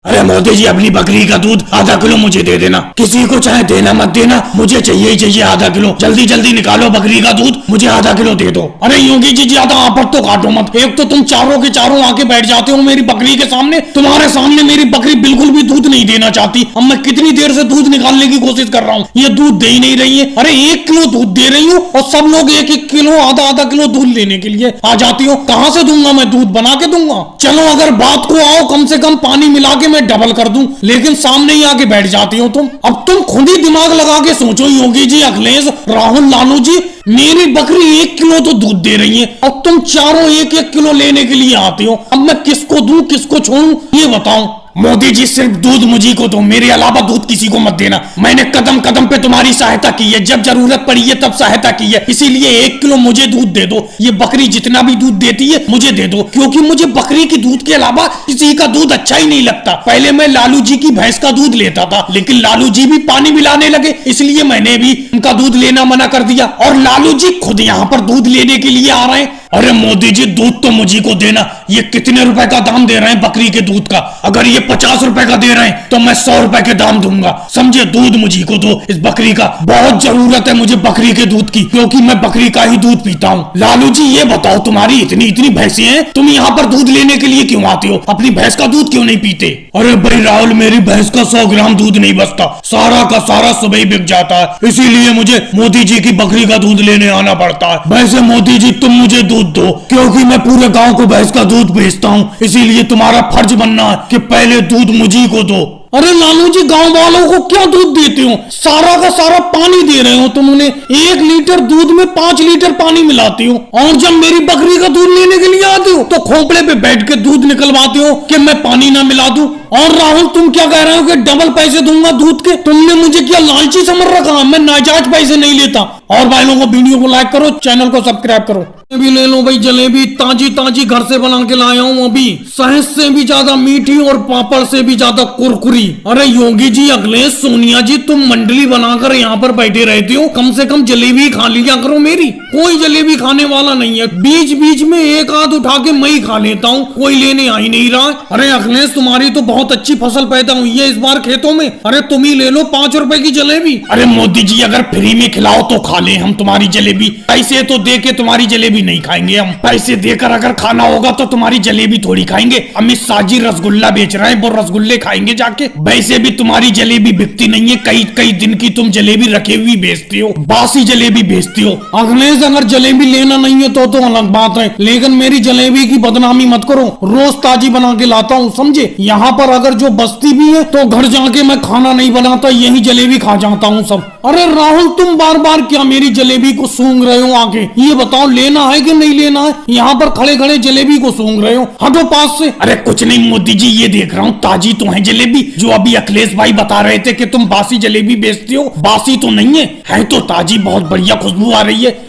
अरे मोदी जी, अपनी बकरी का दूध आधा किलो मुझे दे देना। किसी को चाहे देना मत देना, मुझे चाहिए ही चाहिए आधा किलो। जल्दी जल्दी निकालो बकरी का दूध, मुझे आधा किलो दे दो। अरे योगी जी, ज्यादा आपट तो काटो मत। एक तो तुम चारों के चारों आके बैठ जाते हो मेरी बकरी के सामने। तुम्हारे सामने मेरी बकरी बिल्कुल भी दूध नहीं देना चाहती। अब मैं कितनी देर से दूध निकालने की कोशिश कर रहा हूँ, ये दूध दे ही नहीं रही है। अरे 1 किलो दूध दे रही हूँ और सब लोग 1-1 किलो आधा आधा किलो दूध लेने के लिए आ जाती हो। कहाँ से दूंगा मैं दूध? बना के दूंगा। चलो अगर बात को आओ, कम से कम पानी मिला के मैं डबल कर दूं, लेकिन सामने ही आके बैठ जाती हो तुम। अब तुम खुद ही दिमाग लगा के सोचो योगी जी, अखिलेश, राहुल, लालू जी, मेरी बकरी 1 किलो तो दूध दे रही है और तुम चारों 1-1 किलो लेने के लिए आते हो। अब मैं किसको दूं किसको छोड़ूं ये बताओ। मोदी जी, सिर्फ दूध मुझी को दो, मेरे अलावा दूध किसी को मत देना। मैंने कदम कदम पे तुम्हारी सहायता की है, जब जरूरत पड़ी है तब सहायता की है, इसीलिए 1 किलो मुझे दूध दे दो। ये बकरी जितना भी दूध देती है मुझे दे दो, क्योंकि मुझे बकरी की दूध के अलावा किसी का दूध अच्छा ही नहीं लगता। पहले मैं लालू जी की भैंस का दूध लेता था, लेकिन लालू जी भी पानी मिलाने लगे, इसलिए मैंने भी उनका दूध लेना मना कर दिया। और लालू जी खुद यहाँ पर दूध लेने के लिए आ रहे हैं। अरे मोदी जी, दूध तो मुझी को देना। ये कितने रुपए का दाम दे रहे हैं बकरी के दूध का? अगर ये 50 रुपए का दे रहे हैं तो मैं 100 रुपए के दाम दूंगा, समझे? दूध मुझी को दो, इस बकरी का बहुत जरूरत है मुझे बकरी के दूध की, क्योंकि मैं बकरी का ही दूध पीता हूँ। लालू जी, ये बताओ, तुम्हारी इतनी इतनी भैंसें हैं, तुम यहाँ पर दूध लेने के लिए क्यों आते हो? अपनी भैंस का दूध क्यों नहीं पीते? अरे भाई राहुल, मेरी भैंस का 100 ग्राम दूध नहीं बचता, सारा का सारा सुबह ही बिक जाता है, इसीलिए मुझे मोदी जी की बकरी का दूध लेने आना पड़ता है। वैसे मोदी जी, तुम मुझे दूध दो, क्योंकि मैं पूरे गांव को भैंस का दूध बेचता हूँ, इसीलिए तुम्हारा फर्ज बनना है कि पहले दूध मुझी को दो। अरे लालू जी, गांव वालों को क्या दूध देते हो? सारा का सारा पानी दे रहे हो तुम उन्हें। 1 लीटर दूध में 5 लीटर पानी मिलाती हो, और जब मेरी बकरी का दूध लेने के लिए आते हो तो खोपड़े पे बैठ के दूध निकलवाते हो कि मैं पानी ना मिला दूं। और राहुल, तुम क्या कह रहे हो कि डबल पैसे दूंगा दूध के? तुमने मुझे क्या लालची समझ रखा? मैं नाजायज पैसे नहीं लेता। और भाई लोगों, वीडियो को लाइक करो, चैनल को सब्सक्राइब करो। भी ले लो भाई, जलेबी ताजी ताजी घर से बना के लाया हूँ अभी, शहद से भी ज्यादा मीठी और पापड़ से भी ज्यादा कुरकुरी। अरे योगी जी, अखिलेश, सोनिया जी, तुम मंडली बनाकर यहाँ पर बैठे रहते हो, कम से कम जलेबी खा लिया करो मेरी। कोई जलेबी खाने वाला नहीं है, बीच बीच में एक आध उठा के मैं ही खा लेता हूँ, कोई लेने आ ही नहीं रहा। अरे अखिलेश, तुम्हारी तो बहुत अच्छी फसल पैदा हुई है इस बार खेतों में, अरे तुम ही ले लो 5 रुपए की जलेबी। अरे मोदी जी, अगर फ्री में खिलाओ तो खा ले हम तुम्हारी जलेबी, पैसे तो दे के तुम्हारी जलेबी नहीं खाएंगे हम। पैसे देकर अगर खाना होगा तो तुम्हारी जलेबी थोड़ी खाएंगे। अमित शाह जी रसगुल्ला बेच रहे हैं, वो रसगुल्ले खाएंगे जाके। वैसे भी तुम्हारी जलेबी बिकती नहीं है, कई कई दिन की तुम जलेबी रखे हुई बेचती हो, बासी जलेबी बेचती हो। अखिलेश, अगर जलेबी लेना नहीं है तो अलग बात है, लेकिन मेरी जलेबी की बदनामी मत करो, रोज ताजी बना के लाता हूँ, समझे? यहाँ पर अगर जो बस्ती भी है तो घर जाके मैं खाना नहीं बनाता, यही जलेबी खा जाता हूँ सब। अरे राहुल, तुम बार बार क्या मेरी जलेबी को सूंघ रहे हो आके? ये बताओ, लेना है कि नहीं लेना है? यहाँ पर खड़े खड़े जलेबी को सूंघ रहे हो, हटो पास से। अरे कुछ नहीं मोदी जी, ये देख रहा हूँ ताजी तो है जलेबी, जो अभी अखिलेश भाई बता रहे थे कि तुम बासी जलेबी बेचती हो, बासी तो नहीं है तो ताजी, बहुत बढ़िया खुशबू आ रही है।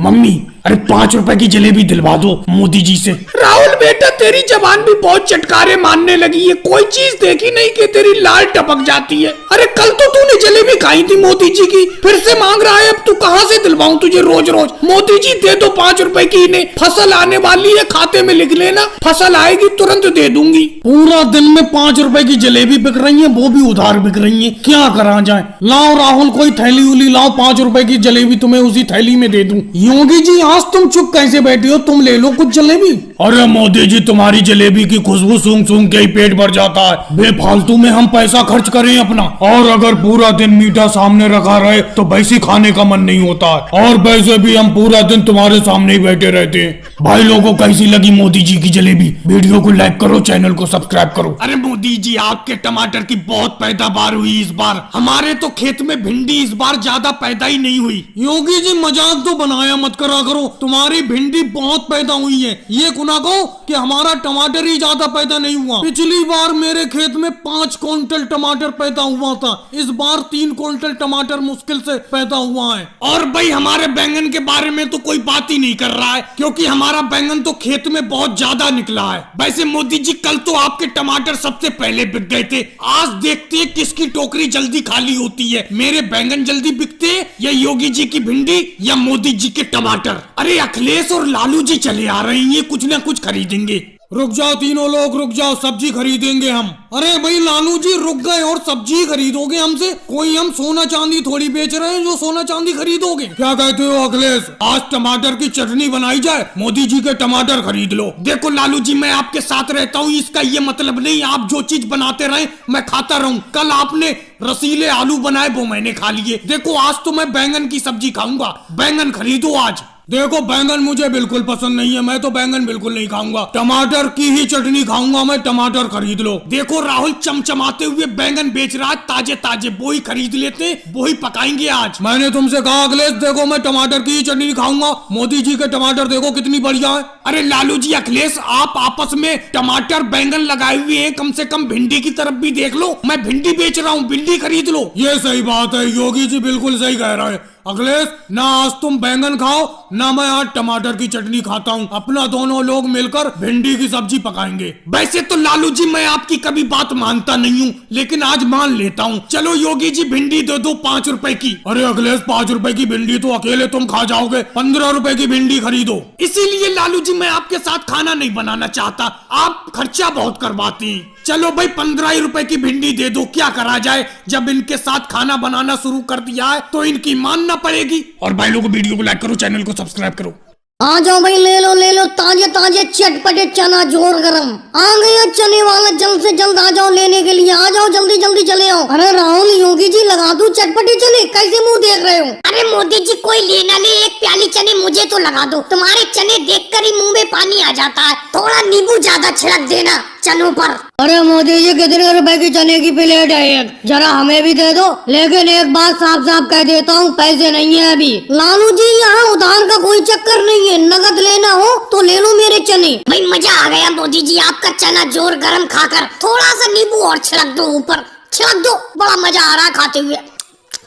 मम्मी, अरे 5 रुपए की जलेबी दिलवा दो मोदी जी से। राहुल बेटा, तेरी जबान भी बहुत चटकारे मारने लगी है, कोई चीज देखी नहीं कि तेरी लाल टपक जाती है। अरे कल तो तूने जलेबी खाई थी मोदी जी की, फिर से मांग रहा है, अब तू कहाँ से दिलवाऊं तुझे रोज रोज? मोदी जी दे दो 5 रुपए की, इन्हें फसल आने वाली है, खाते में लिख लेना, फसल आएगी तुरंत दे दूंगी। पूरा दिन में 5 रुपए की जलेबी बिक रही है, वो भी उधार बिक रही है, क्या करा जाए? लाओ राहुल, कोई थैली उली लाओ, 5 रुपए की जलेबी तुम्हें उसी थैली में दे दूं। योगी जी, आज तुम चुप कैसे बैठी हो? तुम ले लो कुछ जलेबी। अरे मोदी जी, तुम्हारी जलेबी की खुशबू सूंघ सूंघ के ही पेट भर जाता है, बेफालतू में हम पैसा खर्च करें अपना? और अगर पूरा दिन मीठा सामने रखा रहे तो वैसे खाने का मन नहीं होता है, और वैसे भी हम पूरा दिन तुम्हारे सामने ही बैठे रहते हैं। भाई लोगों, कैसी लगी मोदी जी की जलेबी? वीडियो को लाइक करो, चैनल को सब्सक्राइब करो। अरे मोदी जी, आपके टमाटर की बहुत पैदावार हुई इस बार, हमारे तो खेत में भिंडी इस बार ज्यादा पैदा ही नहीं हुई। योगी जी, मजाक तो बनाया मत करा करो, तुम्हारी भिंडी बहुत पैदा हुई है, ये गुना कहो कि हमारा टमाटर ही ज्यादा पैदा नहीं हुआ। पिछली बार मेरे खेत में 5 क्विंटल टमाटर पैदा हुआ था, इस बार 3 क्विंटल टमाटर मुश्किल से पैदा हुआ है। और भाई, हमारे बैंगन के बारे में तो कोई बात ही नहीं कर रहा है, क्योंकि हमारा बैंगन तो खेत में बहुत ज्यादा निकला है। वैसे मोदी जी, कल तो आपके टमाटर सबसे पहले बिक गए थे, आज देखते हैं किसकी टोकरी जल्दी खाली होती है, मेरे बैंगन जल्दी बिकते या योगी जी की भिंडी या मोदी जी के टमाटर। अरे अखिलेश और लालू जी चले आ रहे हैं, ये कुछ ना कुछ खरीदेंगे। रुक जाओ तीनों लोग, रुक जाओ, सब्जी खरीदेंगे हम। अरे भाई लालू जी रुक गए और सब्जी खरीदोगे हमसे? कोई हम सोना चांदी थोड़ी बेच रहे हैं जो सोना चांदी खरीदोगे। क्या कहते हो अखिलेश, आज टमाटर की चटनी बनाई जाए, मोदी जी के टमाटर खरीद लो। देखो लालू जी मैं आपके साथ रहता हूँ, इसका ये मतलब नहीं आप जो चीज बनाते रहे मैं खाता रहूं। कल आपने रसीले आलू बनाए वो मैंने खा लिए। देखो आज तो मैं बैंगन की सब्जी खाऊंगा, बैंगन खरीदो आज। देखो बैंगन मुझे बिल्कुल पसंद नहीं है, मैं तो बैंगन बिल्कुल नहीं खाऊंगा, टमाटर की ही चटनी खाऊंगा मैं, टमाटर खरीद लो। देखो राहुल चमचमाते हुए बैंगन बेच रहा है ताजे ताजे, वो ही खरीद लेते, वो ही पकाएंगे आज। मैंने तुमसे कहा अखिलेश देखो मैं टमाटर की ही चटनी खाऊंगा, मोदी जी के टमाटर देखो कितनी बढ़िया है। अरे लालू जी अखिलेश आप आपस में टमाटर बैंगन लगाए हुए हैं, कम से कम भिंडी की तरफ भी देख लो, मैं भिंडी बेच रहा हूँ, भिंडी खरीद लो। ये सही बात है, योगी जी बिल्कुल सही कह रहे हैं। अखिलेश ना आज तुम बैंगन खाओ ना मैं आज टमाटर की चटनी खाता हूँ, अपना दोनों लोग मिलकर भिंडी की सब्जी पकाएंगे। वैसे तो लालू जी मैं आपकी कभी बात मानता नहीं हूँ, लेकिन आज मान लेता हूँ। चलो योगी जी भिंडी दे दो 5 रुपए की। अरे अखिलेश 5 रुपए की भिंडी तो अकेले तुम खा जाओगे, 15 रुपए की भिंडी खरीदो। इसीलिए लालू जी मैं आपके साथ खाना नहीं बनाना चाहता, आप खर्चा बहुत करवाती हैं। चलो भाई 15 रुपए की भिंडी दे दो, क्या करा जाए, जब इनके साथ खाना बनाना शुरू कर दिया है तो इनकी मानना पड़ेगी। और भाई लोगों वीडियो को लाइक करो, चैनल को सब्सक्राइब करो। आ जाओ भाई ले लो ताजे ताजे चटपटे चना जोर गरम आ गया, चने वाला जल्द से जल्द आ जाओ लेने के लिए, आ जाओ जल्दी जल्दी चले आओ। अरे राहुल योगी जी लगा दूं चटपटे चने, कैसे मुंह देख रहे हो? अरे मोदी जी कोई लेना ले, एक प्याली चने मुझे तो लगा दो, तुम्हारे चने देखकर ही मुंह में पानी आ जाता है, थोड़ा नींबू ज्यादा छिड़क देना चनों पर। अरे मोदी जी कितने रुपए की चने की प्लेट है एक, जरा हमें भी दे दो। लेकिन एक बात साफ साफ कह देता हूँ, पैसे नहीं है अभी। लालू जी यहाँ उधार का कोई चक्कर नहीं है, नगद लेना हो तो ले लो मेरे चने। भाई मजा आ गया मोदी जी आपका चना जोर गरम खाकर, थोड़ा सा नींबू और छिड़क दो ऊपर, छिड़क दो, बड़ा मजा आ रहा है खाते हुए।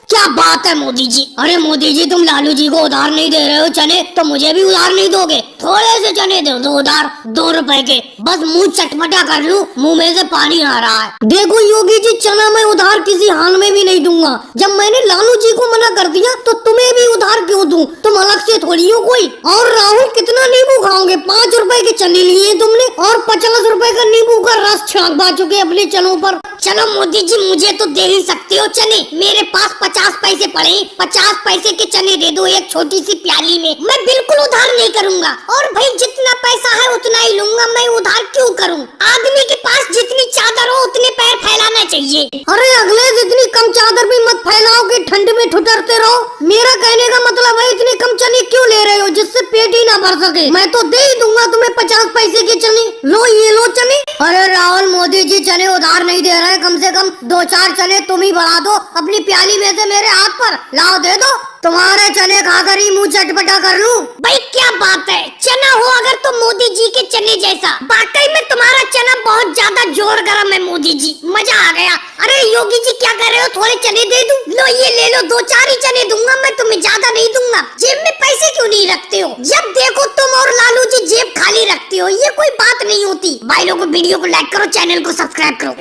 क्या बात है मोदी जी। अरे मोदी जी तुम लालू जी को उधार नहीं दे रहे हो चने, तो मुझे भी उधार नहीं दोगे? थोड़े से चने दे दो उधार, 2 रुपए के, बस मुंह चटपटा कर लूं, मुंह में से पानी आ रहा है। देखो योगी जी चना मैं उधार किसी हाल में भी नहीं दूंगा, जब मैंने लालू जी को मना कर दिया तो तुम्हें भी उधार क्यों दूं, तुम अलग से थोड़ी हो कोई। और राहुल कितना नींबू खाओगे, 5 रुपए के चने लिए तुमने और 50 रुपए का नींबू का रस छिड़क चुके अपने चनों पर। चलो मोदी जी मुझे तो दे ही सकते हो चने, मेरे पास 50 पैसे पड़े, 50 पैसे के चने दे दो एक छोटी सी प्याली में, मैं बिल्कुल उधार नहीं करूंगा। और भाई जितना पैसा है उतना ही लूंगा, मैं उधार क्यों करूं? आदमी के पास जितनी चादर हो उतने पैर फैलाना चाहिए। अरे अगले इतनी कम चादर भी मत फैलाओ कि ठंड में ठुठरते रहो। मेरा कहने का मतलब है इतने कम चने क्यों ले रहे हो जिससे पेट ही ना भर सके? मैं तो दे ही दूंगा तुम्हें 50 पैसे के चने, लो ये लो चने। अरे राहुल मोदी जी चने उधार नहीं दे रहे, कम से कम 2-4 चने तुम ही बढ़ा दो अपनी प्याली में से मेरे हाथ पर, लाओ दे दो, तुम्हारे चने खाकर ही मुंह चटपटा कर लूं। भाई क्या बात है, चना हो अगर तो मोदी जी के चने जैसा, वाकई में तुम्हारा चना बहुत ज्यादा जोर गरम है मोदी जी, मजा आ गया। अरे योगी जी क्या कर रहे हो, थोड़े चने दे दूं? लो ये ले लो, 2-4 ही चने दूंगा मैं तुम्हें, ज्यादा नहीं दूंगा। जेब में पैसे क्यों नहीं रखते हो? जब देखो तुम और लालू जी जेब खाली रखते हो, ये कोई बात नहीं होती। भाई लोगों वीडियो को लाइक करो, चैनल को सब्सक्राइब करो।